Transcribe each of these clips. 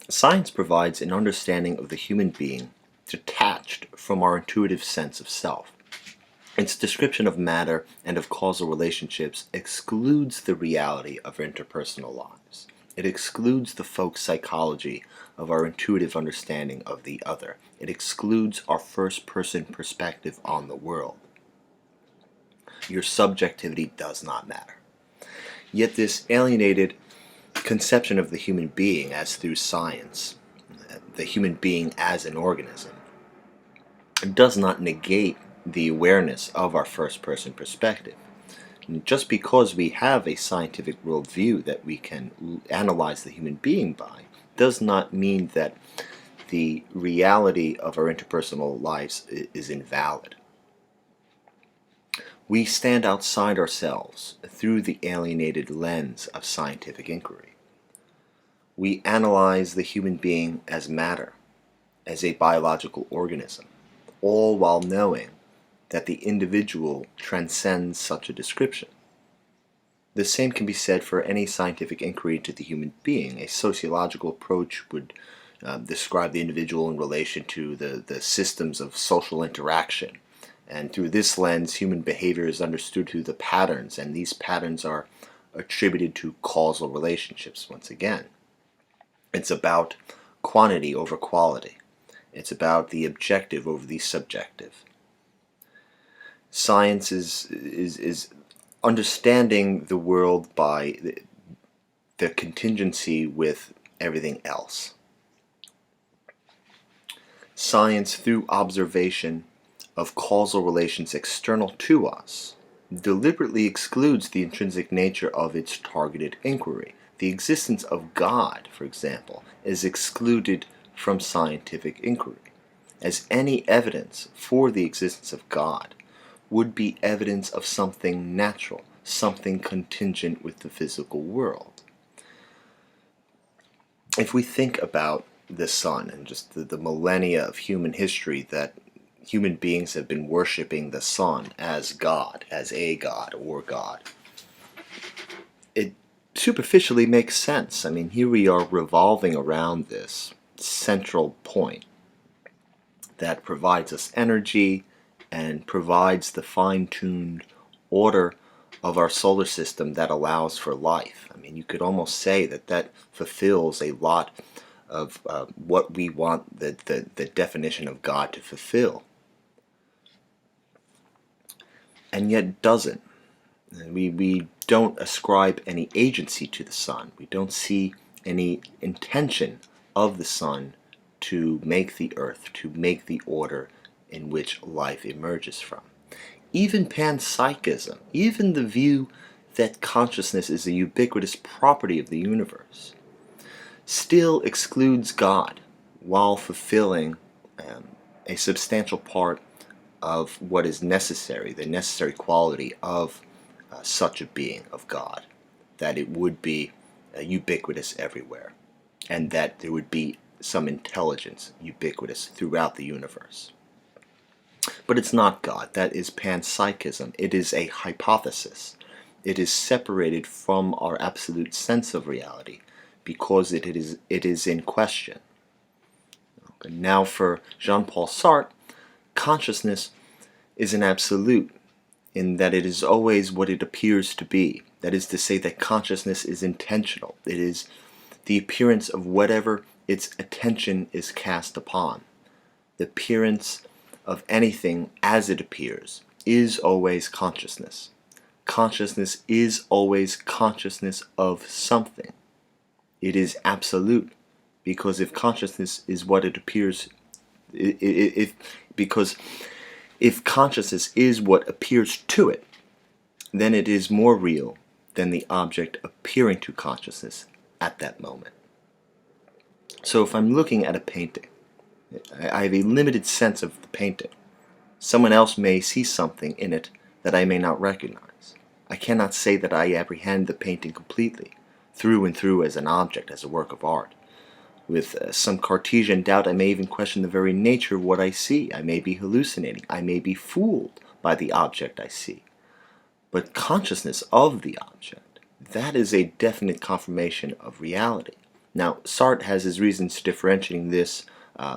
Science provides an understanding of the human being detached from our intuitive sense of self. Its description of matter and of causal relationships excludes the reality of interpersonal lives. It excludes the folk psychology of our intuitive understanding of the other. It excludes our first-person perspective on the world. Your subjectivity does not matter. Yet this alienated conception of the human being as through science, the human being as an organism, does not negate the awareness of our first-person perspective. And just because we have a scientific worldview that we can analyze the human being by does not mean that the reality of our interpersonal lives is invalid. We stand outside ourselves through the alienated lens of scientific inquiry. We analyze the human being as matter, as a biological organism, all while knowing that the individual transcends such a description. The same can be said for any scientific inquiry into the human being. A sociological approach would describe the individual in relation to the systems of social interaction. And through this lens, human behavior is understood through the patterns, and these patterns are attributed to causal relationships once again. It's about quantity over quality. It's about the objective over the subjective. Science is understanding the world by the contingency with everything else. Science, through observation of causal relations external to us, deliberately excludes the intrinsic nature of its targeted inquiry. The existence of God, for example, is excluded from scientific inquiry, as any evidence for the existence of God would be evidence of something natural, something contingent with the physical world. If we think about the sun and just the millennia of human history that human beings have been worshiping the sun as God, as a God or God, it superficially makes sense. I mean, here we are revolving around this central point that provides us energy and provides the fine-tuned order of our solar system that allows for life. I mean, you could almost say that that fulfills a lot of what we want the definition of God to fulfill. And yet doesn't. We don't ascribe any agency to the sun. We don't see any intention of the sun to make the earth, to make the order in which life emerges from. Even panpsychism, even the view that consciousness is a ubiquitous property of the universe, still excludes God while fulfilling a substantial part of what is necessary, the necessary quality of such a being of God, that it would be ubiquitous everywhere, and that there would be some intelligence ubiquitous throughout the universe. But it's not God. That is panpsychism. It is a hypothesis. It is separated from our absolute sense of reality because it is in question. Okay. Now for Jean-Paul Sartre, consciousness is an absolute in that it is always what it appears to be. That is to say that consciousness is intentional. It is the appearance of whatever its attention is cast upon. The appearance of anything as it appears is always consciousness. Consciousness is always consciousness of something. It is absolute, because if consciousness is what it appears, because if consciousness is what appears to it, then it is more real than the object appearing to consciousness at that moment. So if I'm looking at a painting, I have a limited sense of the painting. Someone else may see something in it that I may not recognize. I cannot say that I apprehend the painting completely, through and through as an object, as a work of art. With some Cartesian doubt, I may even question the very nature of what I see. I may be hallucinating. I may be fooled by the object I see. But consciousness of the object, that is a definite confirmation of reality. Now, Sartre has his reasons to differentiating this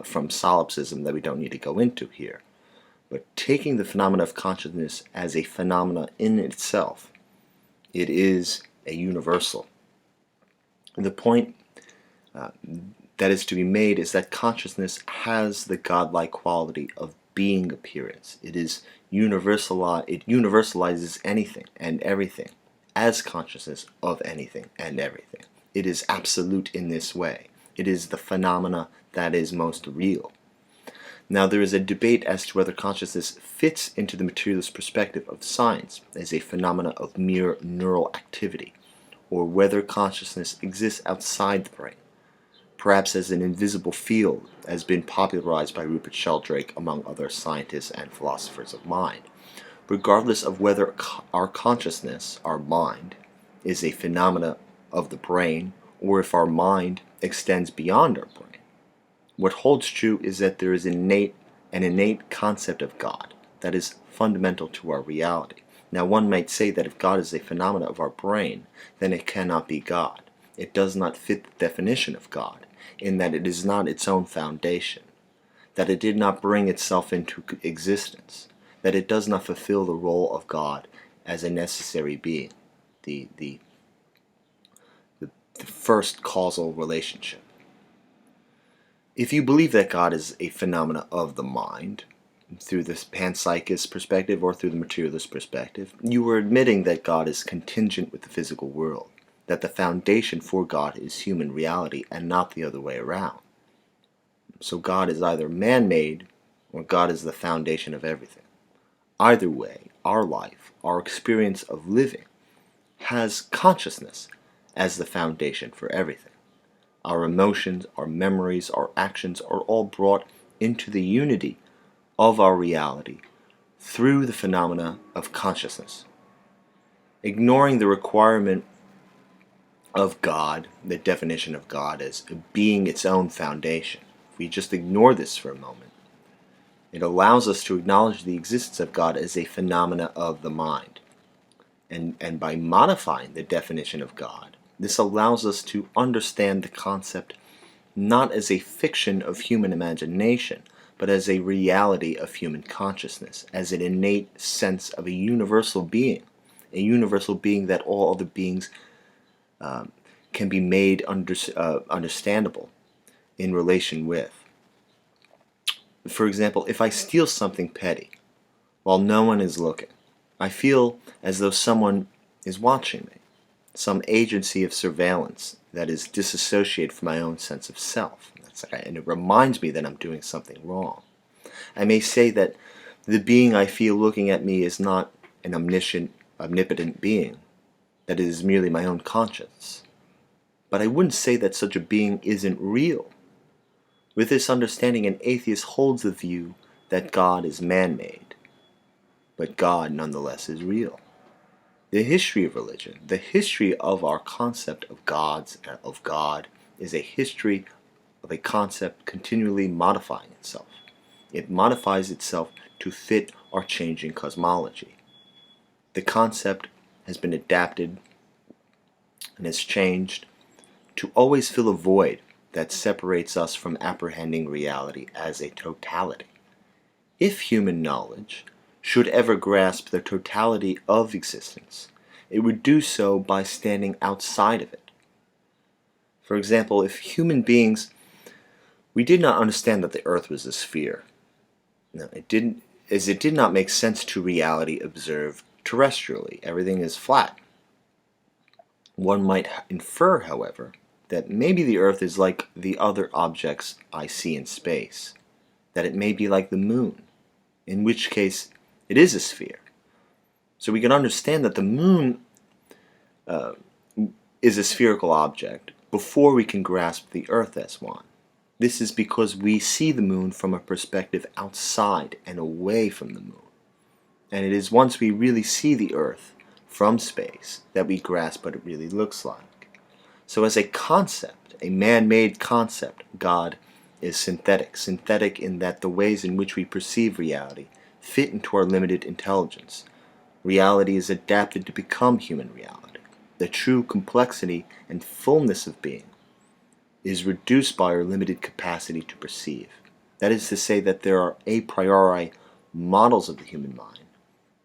from solipsism that we don't need to go into here. But taking the phenomena of consciousness as a phenomena in itself, it is a universal. The point that is to be made is that consciousness has the godlike quality of being appearance. It universalizes anything and everything as consciousness of anything and everything. It is absolute in this way. It is the phenomena that is most real. Now, there is a debate as to whether consciousness fits into the materialist perspective of science as a phenomena of mere neural activity, or whether consciousness exists outside the brain, perhaps as an invisible field, has been popularized by Rupert Sheldrake among other scientists and philosophers of mind. Regardless of whether our consciousness, our mind, is a phenomena of the brain, or if our mind extends beyond our brain, what holds true is that there is an innate concept of God that is fundamental to our reality. Now, one might say that if God is a phenomena of our brain, then it cannot be God. It does not fit the definition of God, in that it is not its own foundation, that it did not bring itself into existence, that it does not fulfill the role of God as a necessary being, the first causal relationship. If you believe that God is a phenomena of the mind, through the panpsychist perspective or through the materialist perspective, you are admitting that God is contingent with the physical world, that the foundation for God is human reality and not the other way around. So God is either man-made or God is the foundation of everything. Either way, our life, our experience of living, has consciousness as the foundation for everything. Our emotions, our memories, our actions are all brought into the unity of our reality through the phenomena of consciousness. Ignoring the requirement of God, the definition of God as being its own foundation, if we just ignore this for a moment, it allows us to acknowledge the existence of God as a phenomena of the mind. And by modifying the definition of God, this allows us to understand the concept not as a fiction of human imagination, but as a reality of human consciousness, as an innate sense of a universal being that all other beings can be made understandable in relation with. For example, if I steal something petty, while no one is looking, I feel as though someone is watching me, some agency of surveillance that is disassociated from my own sense of self. And it reminds me that I'm doing something wrong. I may say that the being I feel looking at me is not an omnipotent being, that it is merely my own conscience. But I wouldn't say that such a being isn't real. With this understanding, an atheist holds the view that God is man-made, but God nonetheless is real. The history of religion, the history of our concept of God, is a history of a concept continually modifying itself. It modifies itself to fit our changing cosmology. The concept has been adapted and has changed to always fill a void that separates us from apprehending reality as a totality. If human knowledge should ever grasp the totality of existence, it would do so by standing outside of it. For example, if human beings, we did not understand that the earth was a sphere. No, it did not make sense to reality observed terrestrially. Everything is flat. One might infer, however, that maybe the earth is like the other objects I see in space, that it may be like the moon, in which case it is a sphere. So we can understand that the moon is a spherical object before we can grasp the earth as one. This is because we see the moon from a perspective outside and away from the moon. And it is once we really see the earth from space that we grasp what it really looks like. So as a concept, a man-made concept, God is synthetic. Synthetic in that the ways in which we perceive reality fit into our limited intelligence. Reality is adapted to become human reality. The true complexity and fullness of being is reduced by our limited capacity to perceive. That is to say that there are a priori models of the human mind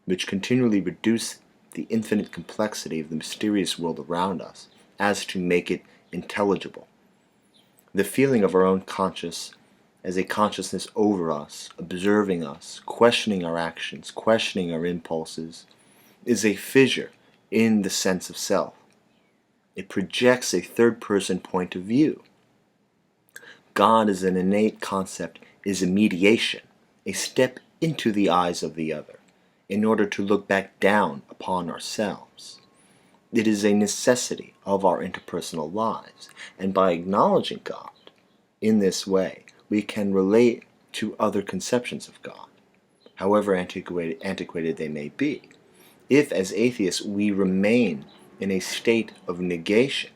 which continually reduce the infinite complexity of the mysterious world around us as to make it intelligible. The feeling of our own conscious as a consciousness over us, observing us, questioning our actions, questioning our impulses, is a fissure in the sense of self. It projects a third-person point of view. God as an innate concept is a mediation, a step into the eyes of the other, in order to look back down upon ourselves. It is a necessity of our interpersonal lives, and by acknowledging God in this way, we can relate to other conceptions of God, however antiquated they may be. If, as atheists, we remain in a state of negation,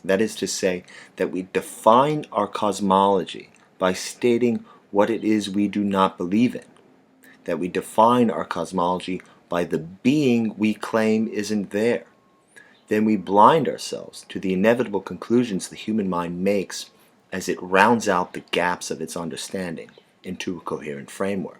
that is to say, that we define our cosmology by stating what it is we do not believe in, that we define our cosmology by the being we claim isn't there, then we blind ourselves to the inevitable conclusions the human mind makes as it rounds out the gaps of its understanding into a coherent framework.